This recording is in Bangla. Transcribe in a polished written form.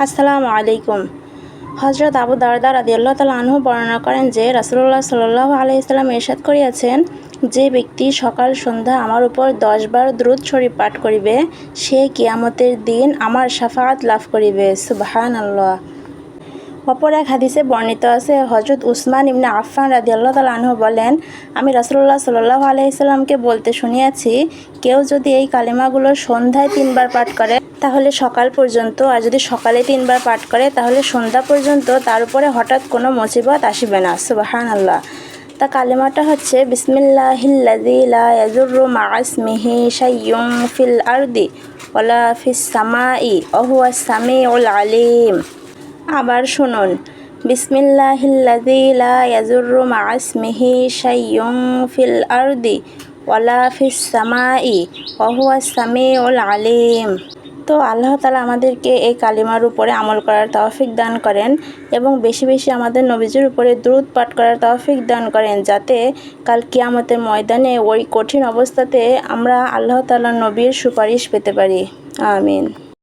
আসসালামু আলাইকুম। হযরত আবু দারদা রাদিয়াল্লাহু তাআলা আনহু বর্ণনা করেন যে রাসূলুল্লাহ সাল্লাল্লাহু আলাইহি ওয়াসাল্লাম ইরশাদ করিয়াছেন, যে ব্যক্তি সকাল সন্ধ্যা আমার উপর 10 বার দুরূদ শরীফ পাঠ করিবে, সে কিয়ামতের দিন আমার শাফাআত লাভ করিবে। সুবহানাল্লাহ। অপর এক হাদিসে বর্ণিত আছে, হযরত উসমান ইবনে আফফান রাদিয়াল্লাহু তাআলা আনহু বলেন, আমি রাসূলুল্লাহ সাল্লাল্লাহু আলাইহি সাল্লামকে বলতে শুনিয়াছি, কেউ যদি এই কালিমাগুলো সন্ধ্যায় 3 বার পাঠ করে তাহলে সকাল পর্যন্ত, আর যদি সকালে 3 বার পাঠ করে তাহলে সন্ধ্যা পর্যন্ত তার উপরে হঠাৎ কোনো মুসিবত আসিবে না। সুবহানাল্লাহ। তা কালিমাটা হচ্ছে বিসমিল্লাহিল্লাযী লা ইয়াযুররু মা'a ইসমিহি শাইউন ফিল আরদি ওয়ালা ফিস সামাই ওয়া হুয়াস সামিউল আলিম। আবার শুনুন, বিসমিল্লাহিল্লাযী লা ইয়াযুররু মা'a ইসমিহি শাইউন ফিল আরদি ওয়ালা ফিস সামাই ওয়া হুয়াস সামিউল আলিম। তো আল্লাহ তাআলা আমাদেরকে এই কালিমার উপরে আমল করার তৌফিক দান করেন এবং বেশি বেশি আমাদের নবীজির উপরে দুরূদ পাঠ করার তৌফিক দান করেন, যাতে কাল কিয়ামতের ময়দানে ওই কঠিন অবস্থাতে আমরা আল্লাহ তাআলার নবীর সুপারিশ পেতে পারি। আমিন।